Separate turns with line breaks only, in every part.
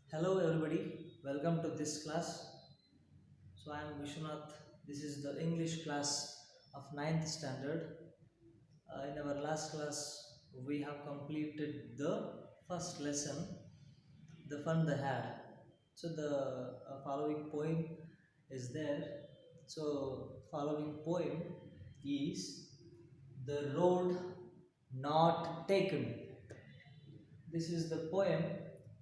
Hello everybody, welcome to this class. So I am Vishwanath. This is the English class of ninth standard. In our last class, we have completed the first lesson, the fun they had. So the following poem is there. So following poem is The Road Not Taken. This is the poem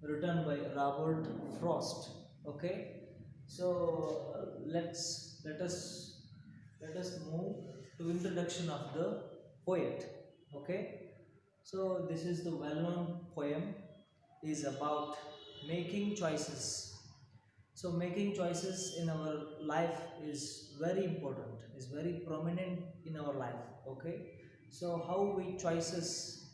written by Robert Frost. Okay, so let us move to introduction of the poet. Okay, so this is the well-known poem is about making choices. So making choices in our life is very important, is very prominent in our life. Okay, so how we choose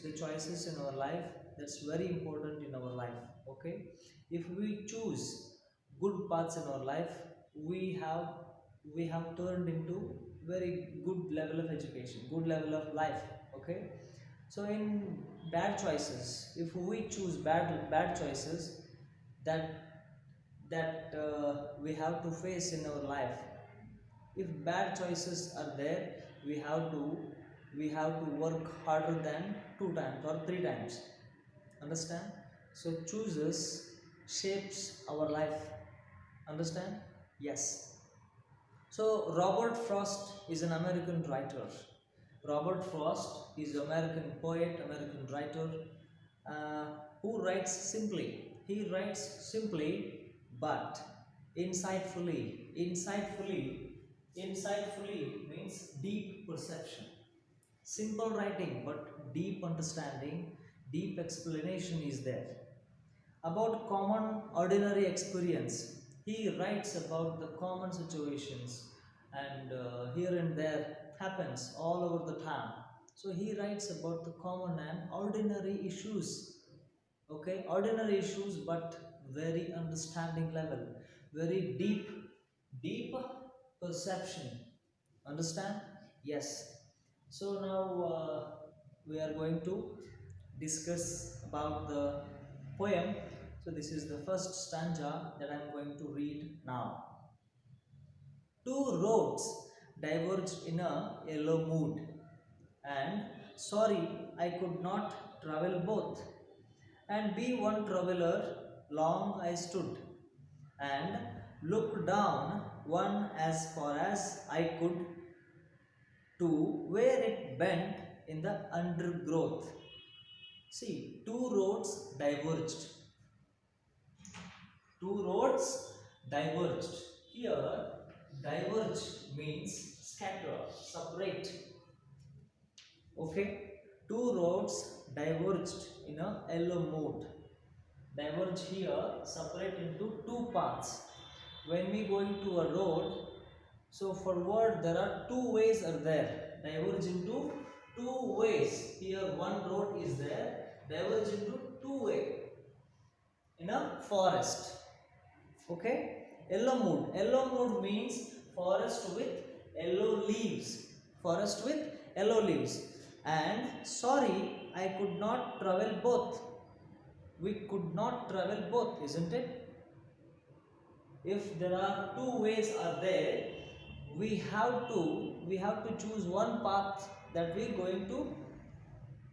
the choices in our life, that's very important in our life. Okay, if we choose good paths in our life, we have we have turned into very good level of education, good level of life. Okay, so in bad choices, if we choose bad choices, that we have to face in our life. If bad choices are there, we have to work harder than two times or three times. Understand? So chooses shapes our life. Understand? Yes. So Robert Frost is an American writer. Robert Frost is American poet, American writer, uh, who writes simply. He writes simply, but insightfully. Insightfully means deep perception. Simple writing, but deep understanding, deep explanation is there. About common ordinary experience, he writes about the common situations, and here and there happens all over the time. So he writes about the common and ordinary issues. Okay, ordinary issues, but very understanding level, very deep perception. Understand? Yes. So now we are going to discuss about the poem. So this is the first stanza that I am going to read now. Two roads diverged in a yellow mood, and sorry I could not travel both. And be one traveler, long I stood, and looked down one as far as I could, to where it bent in the undergrowth. See, two roads diverged. Two roads diverged. Here, diverge means scatter, separate. Okay, two roads diverged in a yellow mode. Diverge here, separate into two paths. When we go into a road, so forward there are two ways are there. Diverge into two ways. Here one road is there. Diverge into two way in a forest. Okay, yellow mood. Yellow mood means forest with yellow leaves. Forest with yellow leaves. And sorry, I could not travel both. We could not travel both, isn't it? If there are two ways are there, we have to choose one path that we going to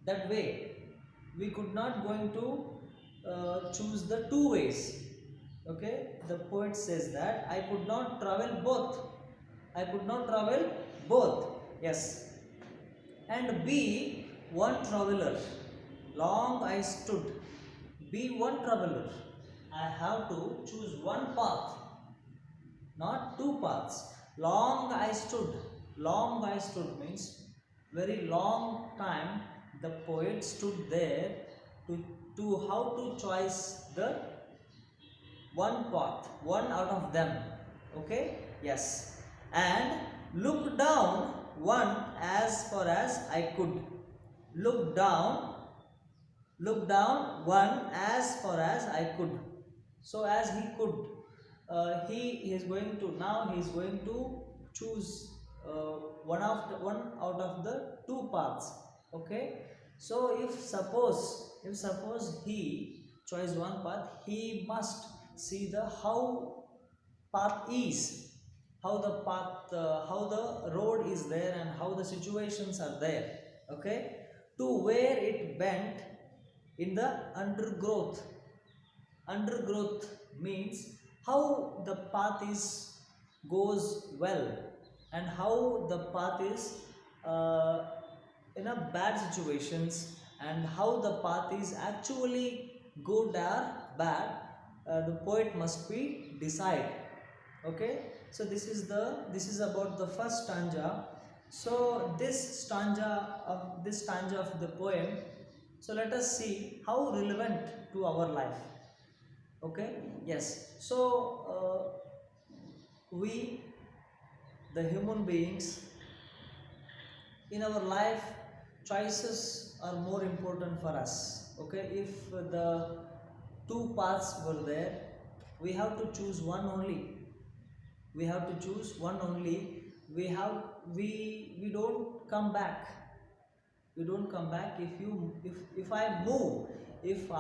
that way. We could not going to choose the two ways. Okay, the poet says that I could not travel both. I could not travel both. Yes. And be one traveler. Long I stood. Be one traveler. I have to choose one path, not two paths. Long I stood. Long I stood means very long time the poet stood there to how to choose the one path, one out of them. Okay? Yes. And look down one as far as I could. Look down, look down one as far as I could. So as he could, he is going to now he is going to choose one out of the two paths. Okay. So if suppose he choose one path, he must see the how path is, how the path, how the road is there and how the situations are there. Okay, to where it bent in the undergrowth. Undergrowth means how the path is goes well and how the path is uh, in a bad situations and how the path is actually good or bad. The poet must be decide. Okay, so this is about the first stanza. So this stanza of the poem, so let us see how relevant to our life. Okay, yes. So we, the human beings, in our life, choices are more important for us. Okay, if the two paths were there, we have to choose one only. We have to choose one only. We don't come back. We don't come back. If I move, if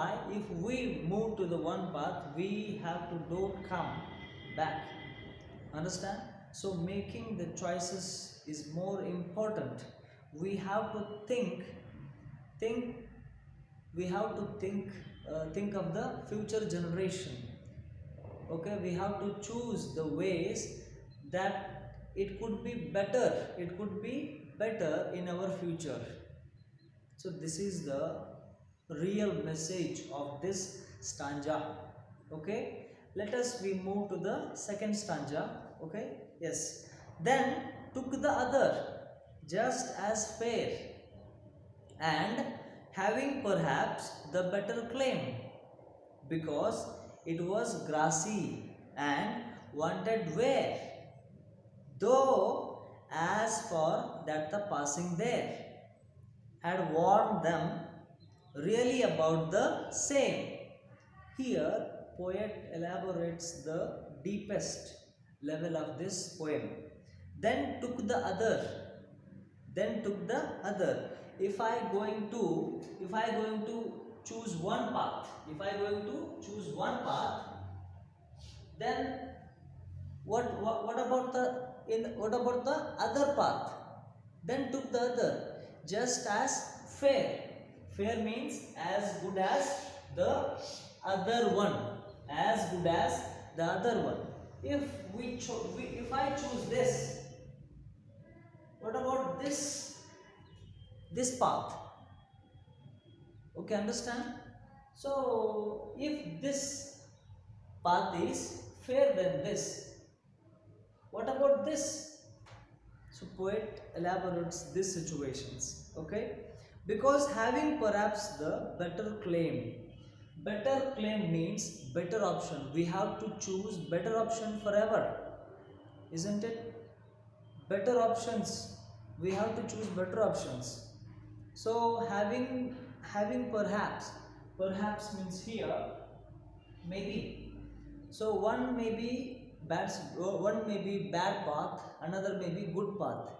we move to the one path, we have to don't come back. Understand? So making the choices is more important. We have to think we have to think of the future generation. Okay, we have to choose the ways that it could be better, it could be better in our future. So this is the real message of this stanza. Okay, let us we move to the second stanza. Okay, yes. Then took the other just as fair, and having perhaps the better claim, because it was grassy and wanted wear, though as for that the passing there had warned them really about the same. Here, poet elaborates the deepest level of this poem. Then took the other. Then took the other. If I going to choose one path, then what about the what about the other path? Then took the other just as fair. Fair means as good as the other one, as good as the other one. If I choose this, what about this path? Okay, understand? So if this path is fair than this, what about this? So poet elaborates these situations. Okay, because having perhaps the better claim. Better claim means better option. We have to choose better option forever, isn't it? Better options. We have to choose better options. So having perhaps means here maybe. So one may be bad path, another may be good path.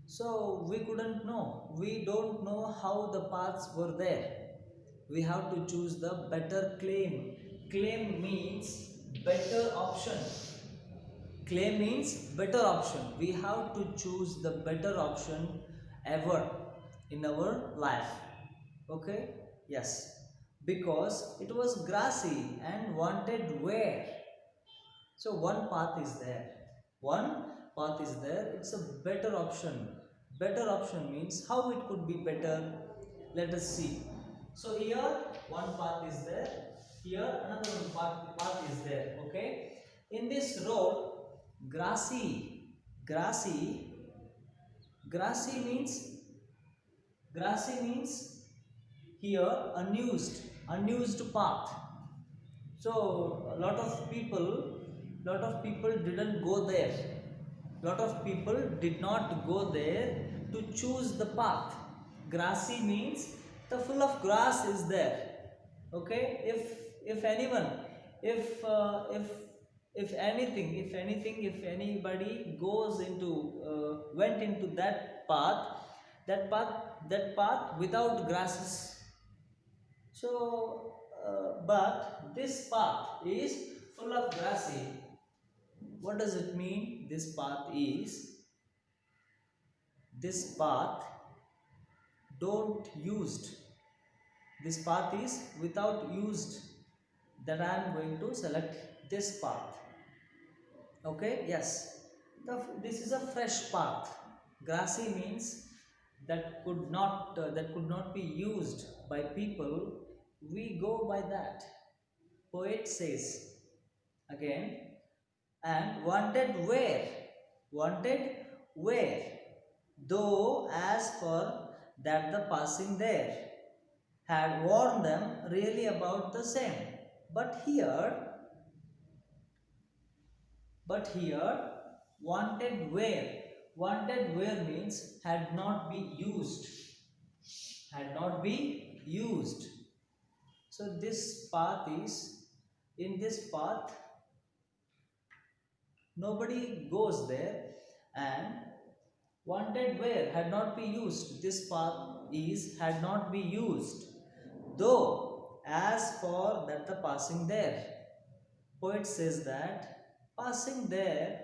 So we couldn't know. We don't know how the paths were there. We have to choose the better claim. Claim means better option. Claim means better option. We have to choose the better option ever in our life. Okay? Yes. Because it was grassy and wanted wear. So one path is there. One path is there. It's a better option. Better option means how it could be better. Let us see. So here one path is there. Here another one path is there. Okay. In this road, grassy means here unused path. So a lot of people didn't go there. Lot of people did not go there to choose the path. Grassy means the full of grass is there. Okay, if anyone, if anybody goes into went into that path without grasses, so but this path is full of grassy. What does it mean? This path don't used. This path is without used. That I am going to select this path. Okay, yes. This is a fresh path. Grassy means that could not be used by people. We go by that. Poet says again, and wanted where? Wanted where? Though as for that the passing there had warned them really about the same. But here, wanted where? Wanted where means had not been used. Had not been used. So this path is, in this path, nobody goes there, and wanted where had not been used. This path is had not been used. Though as for that the passing there. Poet says that passing there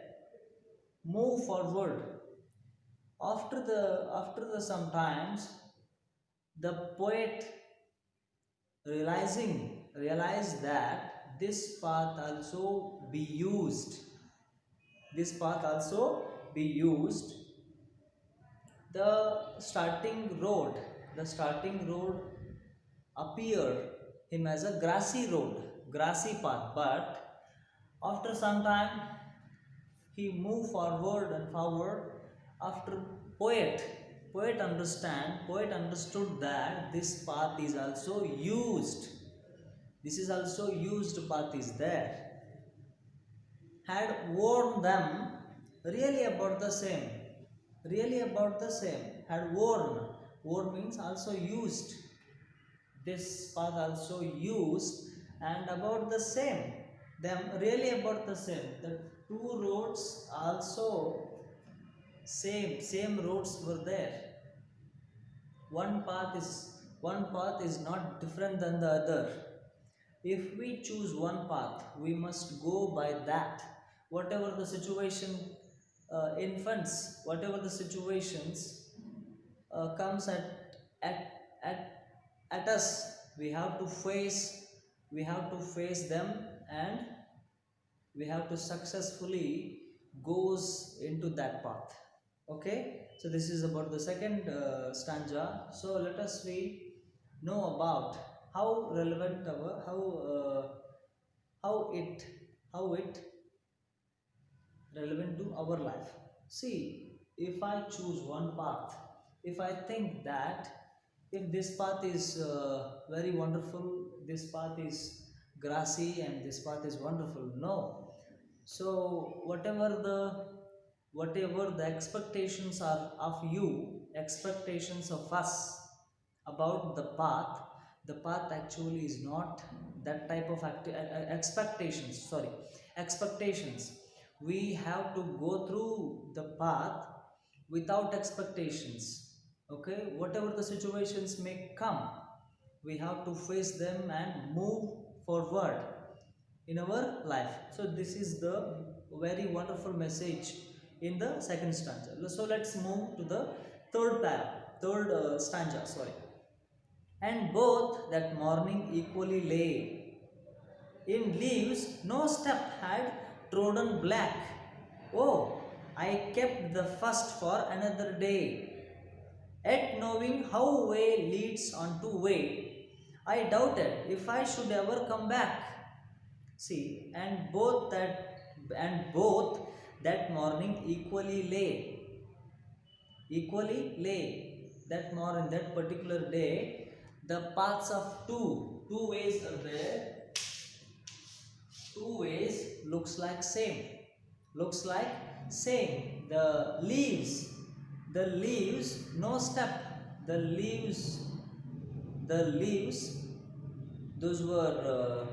move forward. After the sometimes the poet realized that this path also be used. This path also be used. The starting road appeared him as a grassy path, but after some time he moved forward and forward. After poet understood that this path is also used. This is also used path is there. Had warned them really about the same. Had warned means also used. This path also used, and about the same. Them really about the same. The two roads also same roads were there. One path is not different than the other. If we choose one path, we must go by that. Whatever the situation whatever the situations comes at us, we have to face them, and we have to successfully goes into that path. Okay, so this is about the second stanza. So let us know about how relevant our how it relevant to our life. See, if I choose one path, if I think that if this path is very wonderful, this path is grassy, and this path is wonderful, no. So whatever the expectations are of you, expectations of us about the path actually is not that type of expectations. We have to go through the path without expectations. Okay, whatever the situations may come, we have to face them and move forward in our life. So this is the very wonderful message in the second stanza. So let's move to the third stanza. And both that morning equally lay in leaves, no step had trodden black. Oh, I kept the first for another day. Yet knowing how way leads on to way, I doubted if I should ever come back. See, and both that morning equally lay. That morning, that particular day, the paths of two ways are there. Two ways looks like same. The leaves, no step. The leaves, those were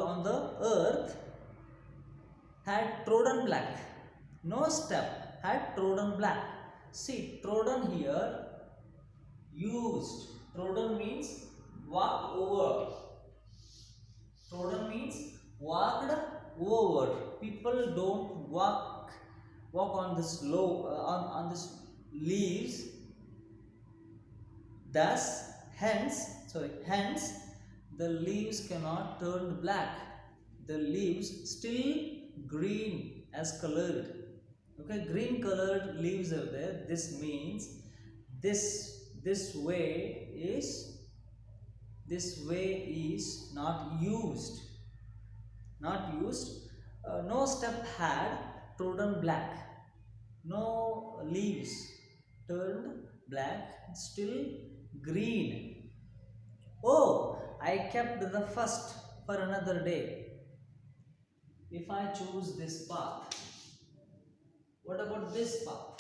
on the earth, had trodden black. No step had trodden black. See, trodden here used. Trodden means walked over. Trodden means walked over. People don't walk on this on this leaves. Thus, hence the leaves cannot turn black. The leaves still green as colored. Okay, green colored leaves are there. This means this way is not used. Not used. No step had trodden black. No leaves turned black. Still green. Oh, I kept the first for another day. If I choose this path, what about this path?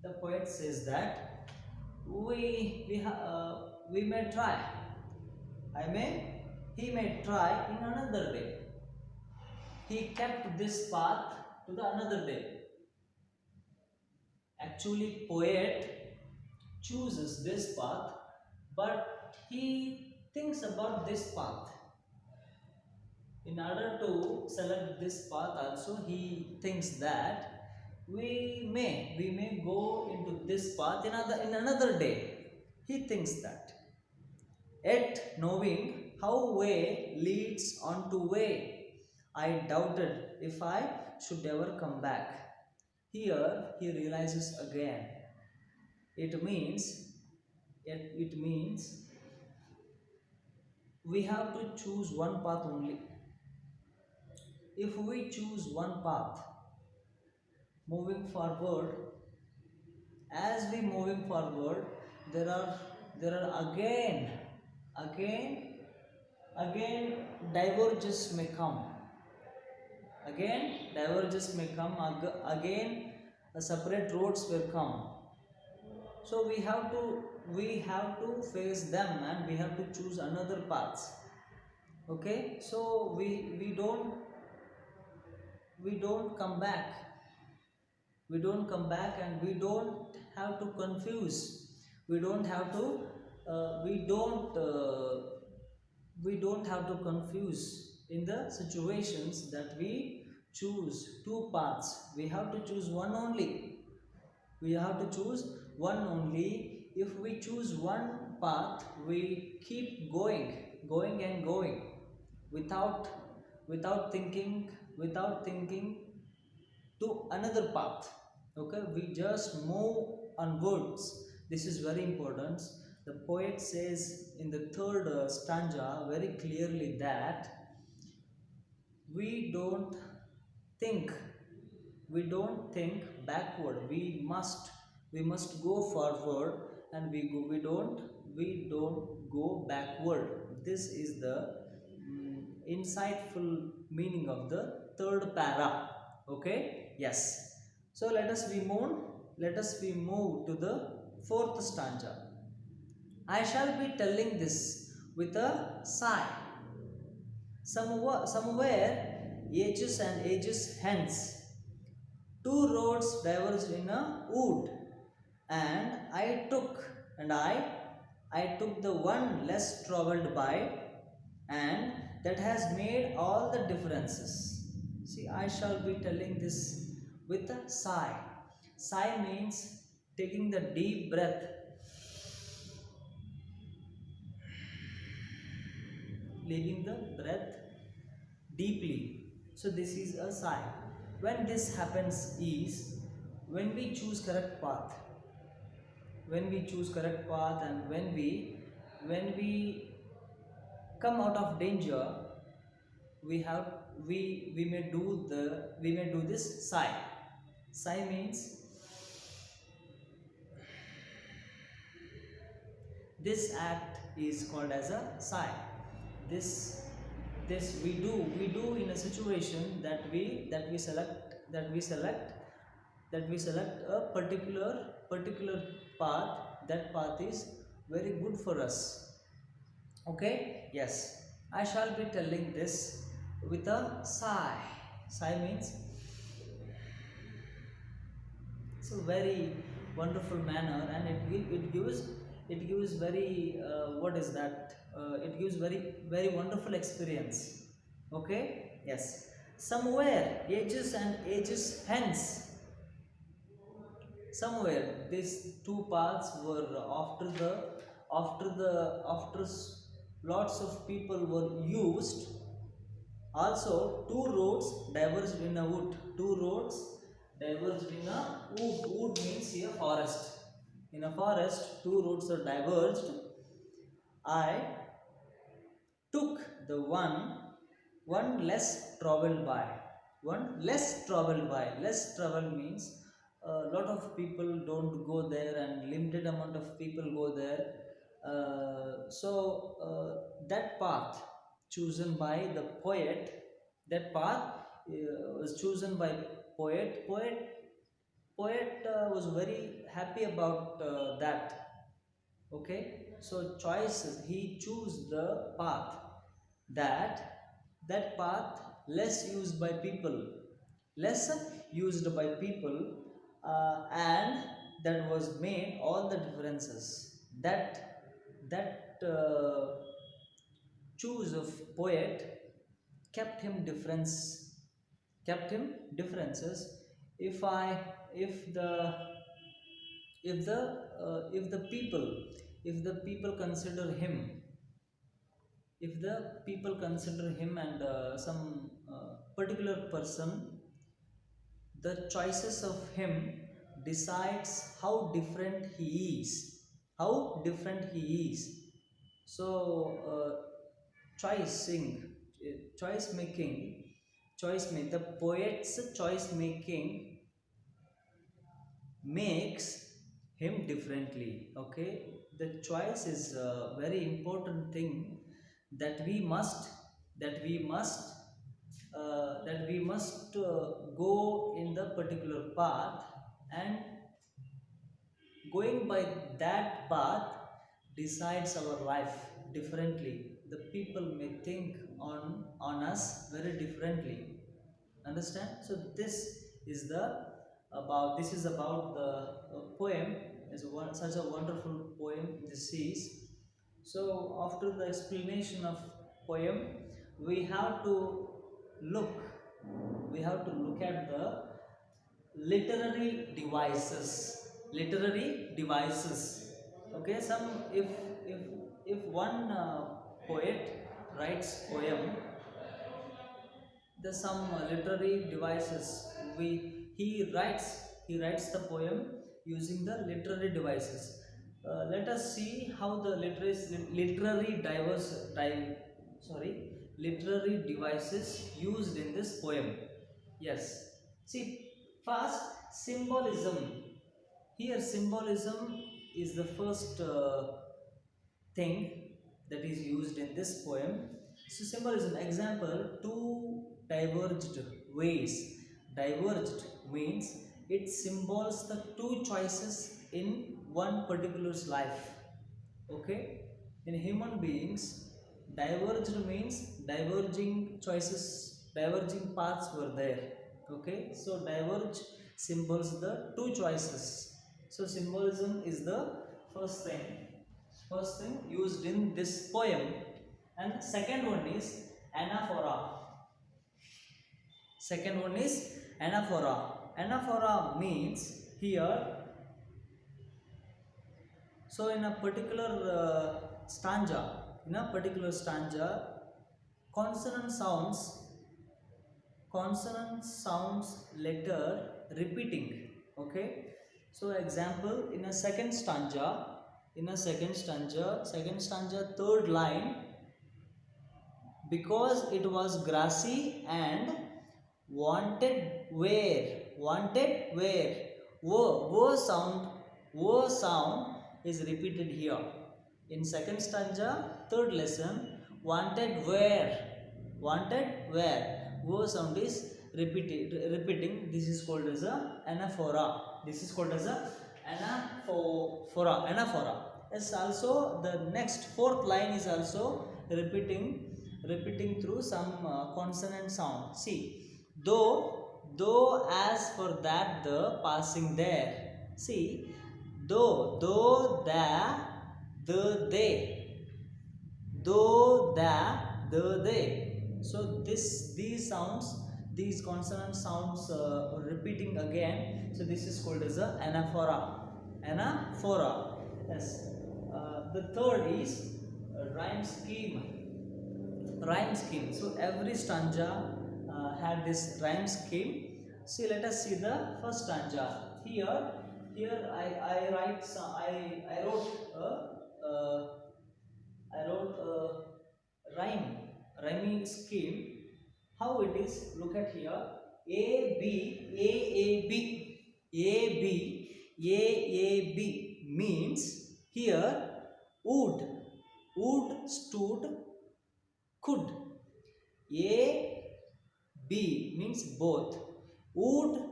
The poet says that we may try. He may try in another day. He kept this path to the another day. Actually, poet chooses this path, but he thinks about this path. In order to select this path also, he thinks that we may go into this path in another day. He thinks that. Yet knowing how way leads on to way, I doubted if I should ever come back. Here he realizes again. It means we have to choose one path only. If we choose one path, moving forward, as we moving forward, there are again diverges may come. Again separate roads will come. So we have to face them, and we have to choose another paths. Okay, so we don't come back. And we don't have to confuse. We don't have to confuse in the situations that we choose two paths. We have to choose one only. If we choose one path, we keep going and going, without thinking to another path. Okay, we just move onwards. This is very important. The poet says in the third stanza very clearly that we don't think backward. We must go forward, and we don't go backward. This is the insightful meaning of the third para. Okay, yes. So let us be moved to the fourth stanza. I shall be telling this with a sigh. Somewhere ages and ages hence, two roads diverged in a wood, and I took the one less traveled by, and that has made all the differences. See, I shall be telling this with a sigh. Sigh means taking the deep breath, leaving the breath deeply. So this is a sigh. When this happens is when we choose correct path. And when we come out of danger, we may do this sigh. Sigh means this act is called as a sigh. This we do in a situation that we select a particular path. That path is very good for us. Okay, yes. I shall be telling this with a sigh. Sigh means it's a very wonderful manner, and it it gives very what is that? It gives very wonderful experience. Okay, yes. Somewhere ages and ages hence, somewhere these two paths were after lots of people were used. Also, two roads diverged in a wood. Two roads diverged in a wood. Wood means here forest. In a forest, two roads are diverged. I took the one less traveled by. One less traveled by. Less travel means a lot of people don't go there and limited amount of people go there. That path chosen by the poet, that path was chosen by poet was very happy about that. Okay, so choices, he choose the path that path less used by people, less used by people, and that was made all the differences. That choose of poet kept him difference, kept him differences. if I if the if the people, if the people consider him, if the people consider him and some particular person, the choices of him decides how different he is, how different he is. So choicing, choice making, the poet's choice making makes him differently. Okay, the choice is a very important thing that we must, that we must go in the particular path, and going by that path decides our life differently. The people may think on us very differently. Understand? So this is the about, this is about the poem. Is one such a wonderful poem this is. So after the explanation of poem, we have to look, we have to look at the literary devices, literary devices. Okay, some, if if one poet writes poem, there's some literary devices. We he writes the poem using the literary devices. Let us see how the literary sorry, literary devices used in this poem. Yes, see, first, symbolism. Here symbolism is the first thing that is used in this poem. So symbolism, example, two diverged ways. Diverged means it symbols the two choices in one particular's life. Okay, in human beings, diverged means diverging choices, diverging paths were there. Okay, so diverge symbols the two choices. So symbolism is the first thing, first thing used in this poem. And second one is anaphora. Second one is anaphora. Anaphora means here, so in a particular stanza, in a particular stanza, consonant sounds, consonant sounds letter repeating. Okay, so example, in a second stanza, in a second stanza, third line, because it was grassy and wanted where, wo sound is repeated here. In second stanza, third lesson, wanted where, wo sound is repeating. This is called as a anaphora. This is called as a anaphora. Yes, also the next fourth line is also repeating through some consonant sound. See, though as for that the passing there. See, though the the, they, though, the, they. So these sounds, these consonant sounds repeating again. So this is called as a anaphora. Anaphora. Yes. The third is rhyme scheme. Rhyme scheme. So every stanza had this rhyme scheme. See, let us see the first stanza. Here I write some. I wrote a rhyming scheme. How it is? Look at here. A B A A B A B A A B means here would stood could. A B means both. Would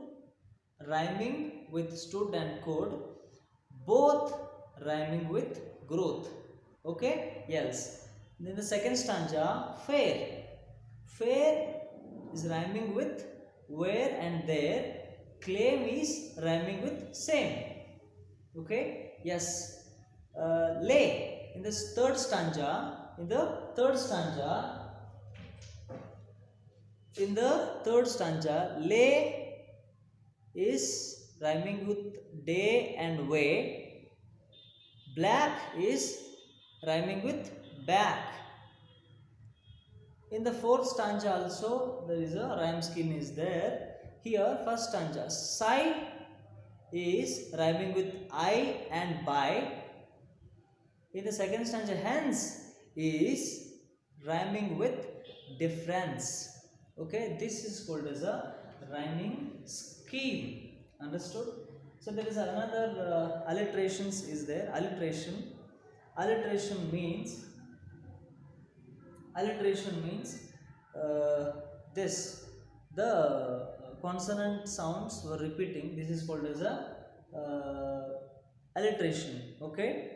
rhyming with stood and could, both rhyming with growth. Okay, yes. Then the second stanza, fair. Fair is rhyming with where and there. Claim is rhyming with same. Okay, yes. Lay. In the third stanza, in the third stanza, lay is rhyming with day and way. Black is rhyming with back. In the fourth stanza also there is a rhyme scheme is there. Here first stanza, sigh is rhyming with I and by. In the second stanza, hence is rhyming with difference. Okay, this is called as a rhyming scheme. Understood? So there is another alliterations is there. Alliteration means this, the consonant sounds were repeating. This is called as a alliteration. Okay.